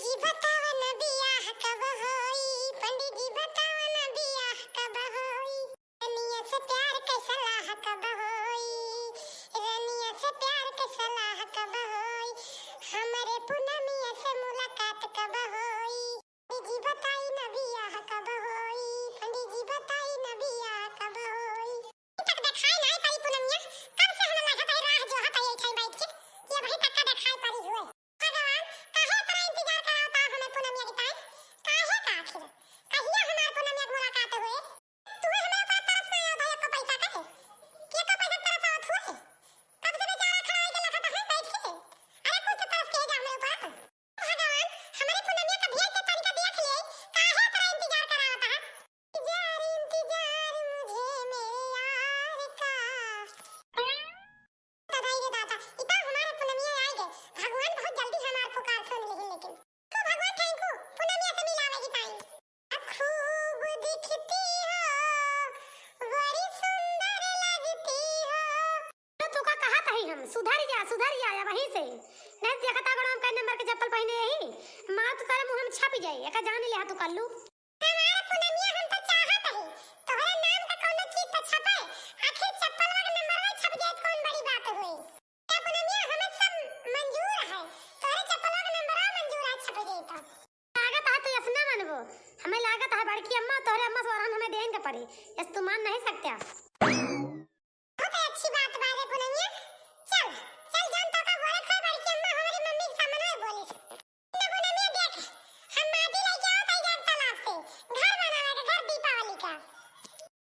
जी बतावा न बियाह कब होई, पंडित जी बतावा न बियाह कब होई, रनिया से प्यार के सलाह कब होई, रनिया से प्यार के सलाह कब होई, हमारे पूनमिया से मुलाकात कब होई, पंडित जी बताई न बियाह कब होई, पंडित जी बताई न बियाह कब होई। तक देखाई नहीं पाई पूनमिया, कब से हम लगा पाई राह जो हता ये ठाई बैठ के, ये वही तक का देखाई पारी हुए। भगवान काहे इतना इंतजार करावता हमें पूनमिया की टाइम, काहे का आखिर कहिया हमार पूनमिया की मुलाकात हुए। तू हमें ऊपर तरस ना आयो भैया को पैसा काहे के का पैसा तरस आवत हुए, कब से बेचारा खड़ा है के लखत है बैठ के, अरे कुछ तो तरस के जा हमें ऊपर। भगवान हमारे पूनमिया का भेज के तरीका देख ले, काहे इतना इंतजार करावता है। इंतजार इंतजार मुझे मेरे यार का दादा ये दादा इतना हमारे पूनमिया आए गए, भगवान बहुत जल्दी हमार पुकार सुन ली। लेकिन तो भगवान थैंक यू पूनमिया से मिलावे की टाइम। खूब दिखती हो बड़ी सुंदर लगती हो। तो का कहा था हम सुधर जा या वहीं से नहीं देखता गड़ो हम का नंबर के चप्पल पहने यही मां तो तेरे मुंह में छप जाई एका जान ले तू कल्लू। हमारे पूनमिया हम तो चाहत है तोहरे नाम का कोनो चीज तो छपे, आखिर चप्पल वाला नंबर में छप जाए कौन बड़ी बात हुई। क्या पूनमिया हमें सब मंजूर है, तोहरे चप्पल वाला नंबर मंजूर है छप जाए तो लागत है तो अपना मनबो, हमें लागत है बड़की अम्मा तोहरे अम्मा से हमें देन के पड़ी, इस तू मान नहीं सकते। बहुत अच्छी बात बारे पूनमिया, चल चल जान तो का बोले खा बड़की अम्मा हमारी मम्मी के सामने में बोली ना पूनमिया देख हम माटी लेके आओ तई जान तालाब से घर बनावे के घर दीपावली का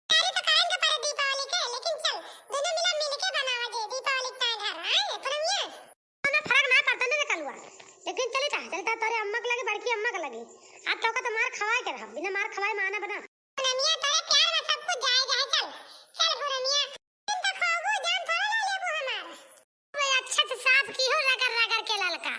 तैयारी तो करेंगे पर दीपावली के, लेकिन चल दोनों मिल के बनावा जे दीपावली का घर आए पूनमिया ना फर्क ना पड़ता ना कलुआ, लेकिन चलता तोरे अम्मा के लगे बड़की अम्मा के लगे आज तो का तो मार खवाए के रहा बिना मार खवाए माना बना। पूनमिया तोरे प्यार में सब कुछ जायज है, चल चल पूनमिया तुम तो खाओ जान थोड़ा ले लेबो हमार भाई अच्छा से साफ की हो रगड़ के ललका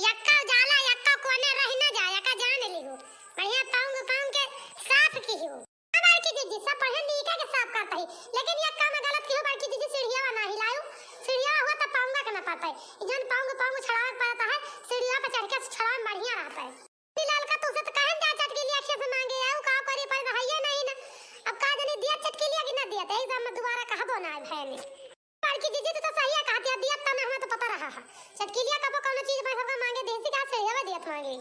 यक्का जाला यक्का कोने रह ना जाए यक्का जान लीहो बढ़िया पाऊंग के साफ की हो। बड़की दीदी सब पहन दी के साफ करता है, लेकिन यक्का में गलत की हो बड़की दीदी सीढ़िया ना हिलायो, सीढ़िया हुआ तो पाऊंगा के ना पाता है जन पाऊंग छड़ावा पाता है सीढ़िया पे चढ़ के छड़ावा बढ़िया रहता है। लाल का तुसे तो कहन जा चटकी लिया अक्षय से मांगे आऊ का करे पर भैया नहीं ना, अब का जाने दिया चटकी लिया कि ना दिया ते हम दोबारा कहबो ना है भैया बड़की दीदी तो सही है कहती है दिया त हमें तो पता रहा है चटकी लिया कबो कोनो चीज पर सबका मांगे देसी का से हवा दियत मांगे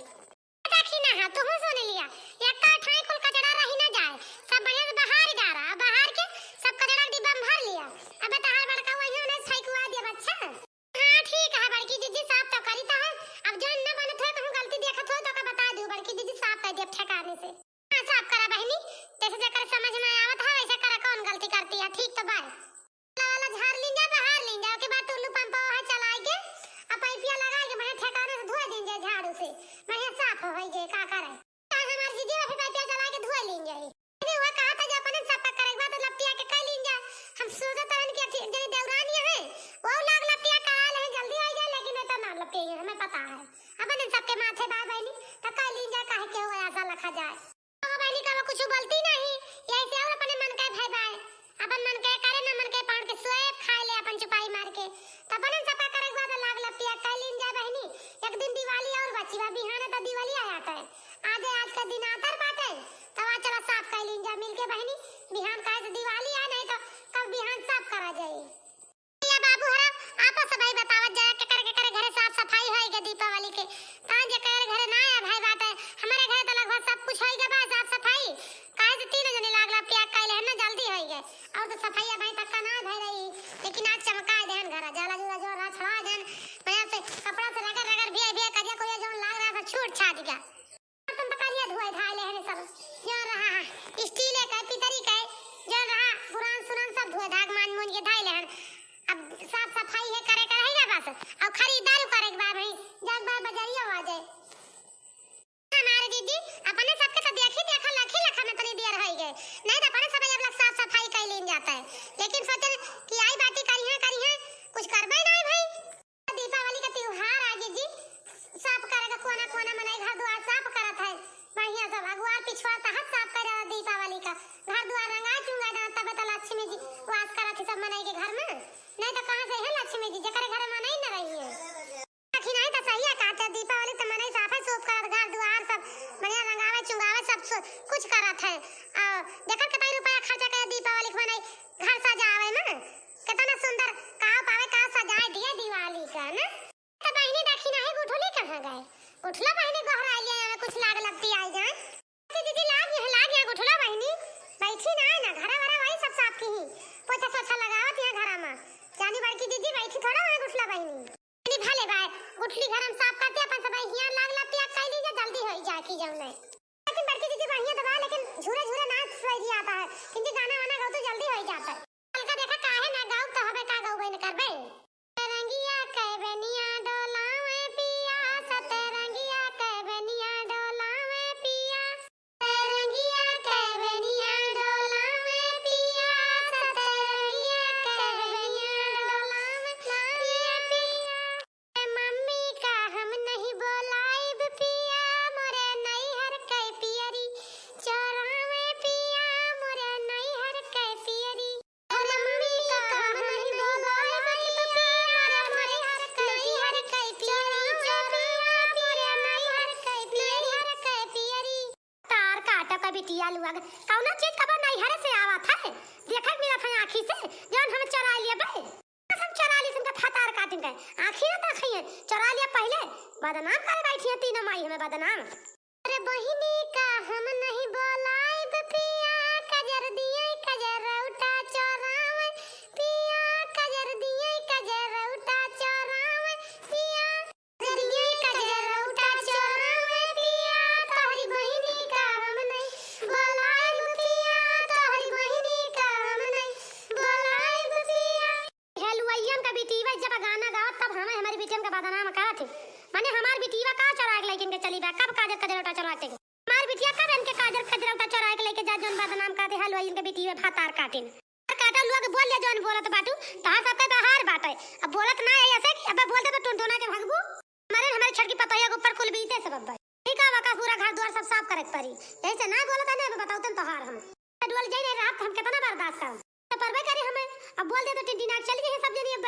देखी ना हां तुम सुन लिया यक्का ठाई कुल कचड़ा रही ना जाए सब बढ़िया से बाहर जा रहा बाहर के सब कचड़ा डिब्बा में भर लिया, अब तार बड़का वही ने साइकुआ दिया बच्चा। हां ठीक है बड़की दीदी साफ तो करी तो है, अब जन न बनत है तो हम गलती देखत हो तो का बता दू बड़की दीदी साफ कर दे ठेकाने से। हां साफ करा बहनी जैसे जकर समझ में आवत है वैसे करा कौन गलती करती है ठीक तो बाय वाला झाड़ लिंजा बाहर लिंजा के बाद टुल्लू पंप है चलाए के अब पाइपिया लगा के बढ़िया ठेकाने से धोए दिन जे झाड़ू से बढ़िया साफ होई जे का करे हमार दीदी फिर पाइपिया चला के धोए लिंजा अरे वो कहा था जो अपन साफ करे के बाद लपटिया के कई लिंजा हम सोचत हन कि जनी देवरानी है वो लाग लपटिया करा ले जल्दी आ जाए, लेकिन तो ना लपटिया हमें पता है अपन सबके माथे बा बहनी तो कई लिंजा काहे के हो ऐसा लखा जाए बहनी का कुछ बोलती नहीं ऐसे और अपने मन का भाई भाई अपन मन के करे ना मन के पान के सोएब खा ले अपन चुपाई मार के तब अपन सफा करे के बाद लाग लपटिया कई लिन जा बहनी एक दिन दिवाली और बची बा बिहाने तो दिवाली आ जाता है आज का दिन आतर बाटे तब आ चला साफ कई लिन जा मिल के बहनी बिहान का तो दिवाली आ नहीं तो कब बिहान साफ करा जाए या बाबू हरा आपस भाई बतावत जाए के करे घरे साफ सफाई होई के दीपावली के ता जे करे घरे ना है भाई बात है हमारे घरे तो लगभग सब कुछ होई के बा साफ सफाई काहे से तीन जने लागला प्याक काइले ना जल्दी होई गए और तो सफाई भाई तक का ना भई रही, लेकिन आज चमका देन घर जाला जुला जो रा छड़ा देन बढ़िया से कपड़ा से रगड़ भी करिया कोई जो लाग रहा था छूट छाट गया तुम पकड़िए धोए धाले है सब जो रहा स्टील का पितरी का जो रहा पुरान सुरन सब धोए धाग मान के धाइले हैं। अब साफ सफाई है करे कर है ना बस और खरीदारी करे के बाद भाई जग बार बजरिया आ जाए हमारे दीदी अपने सबके तो देखा लखी लखा में तनी देर हो गए नहीं तो अपने सब अब लोग साफ सफाई कर लेन जाता है, लेकिन सोचे कि आई बाती करी है कुछ करबे नहीं भाई दीपावली का त्योहार आगे जी साफ करेगा कोना कोना मनाई घर द्वार साफ करत है बढ़िया सब अगुआर पिछवा तहत साफ करे दीपावली का घर द्वार रंगा चुंगा ना तब तो लक्ष्मी जी वास करत सब मनाई के घर में नहीं तो कहां से है लक्ष्मी जी जकरे घर मनाई न रही है। कुछ करत है। देखत कितना रुपया खर्चा कर दीपावली के बनाई घर सजावे में, कितना सुंदर का पावे का सजाए दिए दिवाली का ना। तो बहनी देखी नहीं गुठली कहां गए, गुठला बहनी गहरा लिया में कुछ लाग लगती आई जाए। दीदी लाग यहाँ गुठला बहनी बैठी ना घरा वरा वही सब साफ की ही पोछा सोछा लगावत यहाँ घरा में। जानी बड़की दीदी बैठी थोड़ा वहाँ गुठला बहनी भले बाय गुठली घर हम साफ करते अपन सब यहाँ लाग लगती है कई लीजिए जल्दी हो जा की जाऊं नहीं। लेकिन बड़की दीदी बढ़िया दबा लेकिन झूरे झूरे नाच सही आता है, क्योंकि गाना वाना गाओ तो जल्दी हो जाता है। हल्का देखा काहे ना गाओ तो हमें का गाओ बहन करबे रंगिया के बनिया डोलावे पिया सतरंगिया के बनिया डोलावे पिया रंगिया के बनिया डोलावे पिया सतरंगिया के बनिया डोलावे पिया मम्मी का हम नहीं बोलाइब पिया मोरे नैहर के पियरी चोरावे पिया मोरे नैहर के पियरी मम्मी का हम नहीं बोलाइब पिया मोरे नैहर के पियरी चोरावे मोरे नैहर के पियरी तार काटा का बिटिया लुआ कौनो चीज कब नैहर से आवत है देखत मेरा था आंखी से जौन हम चरा लिए बे हम चरा ली तुमका फतार काटिन गए आंखी ना देखिए चरा लिया पहले बदनाम करे बैठी है तीन माई हमें बदनाम। अरे बहिनी का हम नहीं बोलाइब पिया कजर दिए कजर रौटा चोरावे पिया कजर दिए कजर रौटा चोरावे पिया कजर दिए कजर रौटा चोरावे पिया तोहरी बहिनी का हम नहीं बोलाइब पिया तोहरी बहिनी का हम नहीं बोलाइब पिया। हेलुआइयन का बेटीवा जब गाना गाओ तब हमारी बेटियन का बदनाम करत है माने हमार बिटिया का चोरा के लेकिन के चली बा कब काजर कजरौटा चोराते हमार बिटिया कब इनके काजर कजरौटा चोरा के लेके जा जोन बदनाम करते हलवाई इनके बिटिया फतार काटिन काटा लोग बोल ले जोन बोलत बाटू तहां सबके बाहर बाटे अब बोलत ना है ऐसे कि अब बोलते तो टुनटुना के भगबू हमारे छड़की पतैया के ऊपर कुल बीते सब भाई ठीक है वाका पूरा घर द्वार सब साफ करे पड़ी ऐसे ना बोलत है ना बताओ तुम तोहार हम डोल जाई रे रात हम कितना बर्दाश्त करब तो परबे करे हमें अब बोल दे तो टिंटिना चली गई सब जनी अब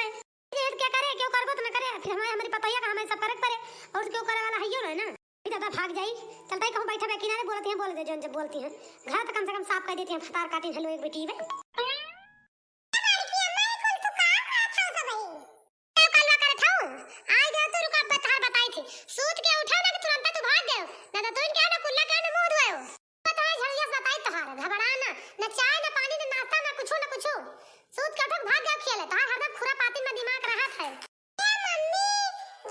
ये क्या करे क्यों करबो तो मैं करे फिर हमारी पतैया का हमें सब करे पड़े और क्यों करे वाला है यो ना दादा भाग जाई चलता ही कहूं बैठा बे किनारे बोलती हैं बोल दे जोन जब बोलती हैं घर तो कम से कम साफ कर देती हैं फतार काटी हेलो एक बेटी वे सूत के उठा ना तुरंत तू भाग गए ना तो तुम क्या ना कुल्ला क्या ना मुंह धोए हो पता है झड़िया बताई तहार घबराना ना चाय ना पानी ना नाश्ता ना कुछ सूत के उठक भाग गए खेले तहार हरदम खुरा पाती में दिमाग रहा है। ए मम्मी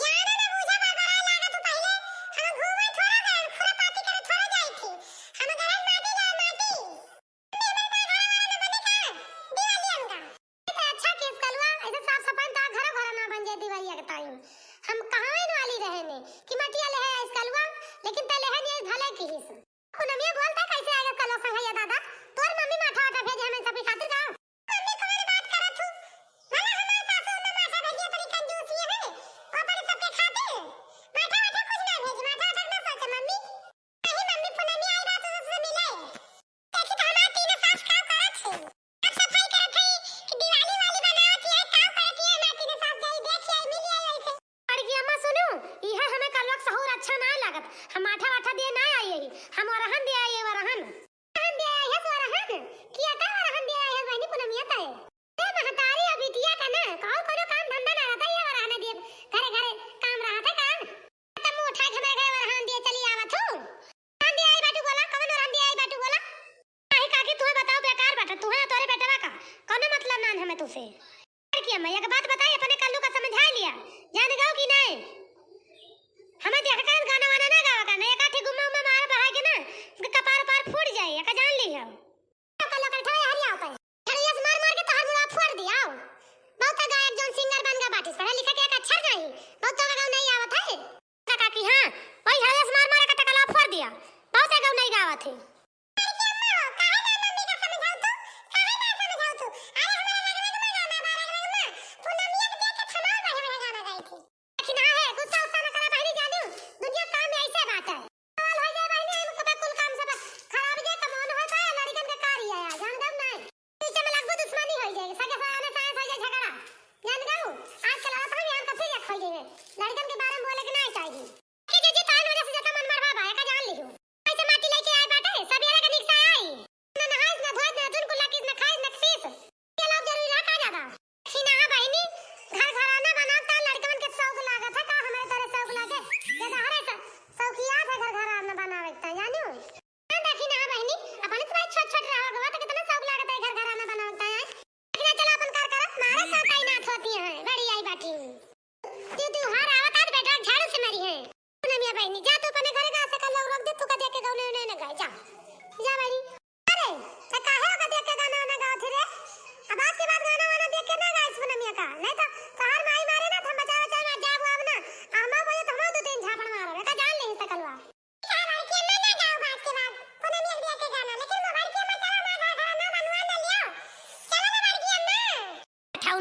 जाना ना मुझे बड़बड़ा लागा तू पहले हम घूमे थोड़ा गए खुरा पाती करे थोड़ा जाई थी हम घर माटी ला माटी मेरे घर वाला बने का दिवाली का तो अच्छा केस कलवा ऐसे साफ सफाई ता घर ना बन जाए दिवाली के टाइम हम कहां वाली रहने कि मटिया ले है इस कलवा लेकिन ते ले है नहीं भले की हिस्सा पुनमिया बोलता कैसे आएगा कलो संगैया दादा तोर मम्मी माथा वाटा भेजे हमें सब खातिर का मम्मी कौन बात करत हूं भला हमार सासू में माथा भेजिए तरी कंजूसी है ऊपर सबके खातिर माथा वाटा कुछ ना भेज माथा वाटा ना सोचे मम्मी नहीं मम्मी पुनमिया आई बात से मिले देखी तो हमार तीन सास काम करत है अब सफाई करत है कि दिवाली वाली बनावत है काम करत है हमार तीन सास जाई देख आई मिली आई ऐसे अड़गी अम्मा सुनो इहे हमें कलवा सहूर अच्छा ना लागत हम माथा वाटा दे ना आई है हम वरहन दे आई है वरहन दे आई है वरहन किया का वरहन दे आई है बहनी पुनमिया ताए ए महतारी अभी दिया का ना कौन कोनो काम धंधा ना रहता ये वरहन दे घरे घरे काम रहता का तब उठा के गए वरहन दे चली आवत हूं वरहन दे आई बाटू बोला कौन वरहन दे आई बाटू बोला काहे काकी तू बताओ बेकार बाटा तू है तोरे बेटवा का कोनो मतलब ना हमें तुसे कि मैं एक बात बताई अपने कल्लू का समझा लिया जान गाओ कि नहीं हमें देख कर गाना वाना ना गावा का नहीं काठी गुम्मा उम्मा मार बहा के ना जा तू अपने घर का से कल रख दे तू का देख के गाने नहीं ना गाए जा जा भाई अरे तो काहे का देख के गाना ना गाओ थे रे अब आज के बाद गाना वाना देख के ना गाइस पूनमिया का नहीं तो तोहर माई मारे ना हम बचा बचा ना जाब अब ना आमा बोले तो हम दो तीन झापड़ मारो का जान नहीं सकलवा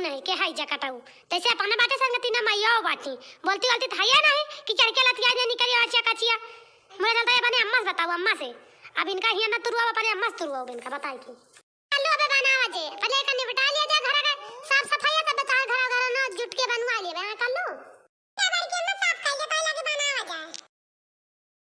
नहीं के हाई जकटाऊ तैसे अपने बाटे संगति ना मैया बाटी बोलती बोलती था या नहीं कि चढ़ के लतिया जे निकली आचिया काचिया मैं चलता है बने अम्मा से बताओ अम्मा से अब इनका हिया ना तुरवा अपने अम्मा से तुरवा इनका बताई की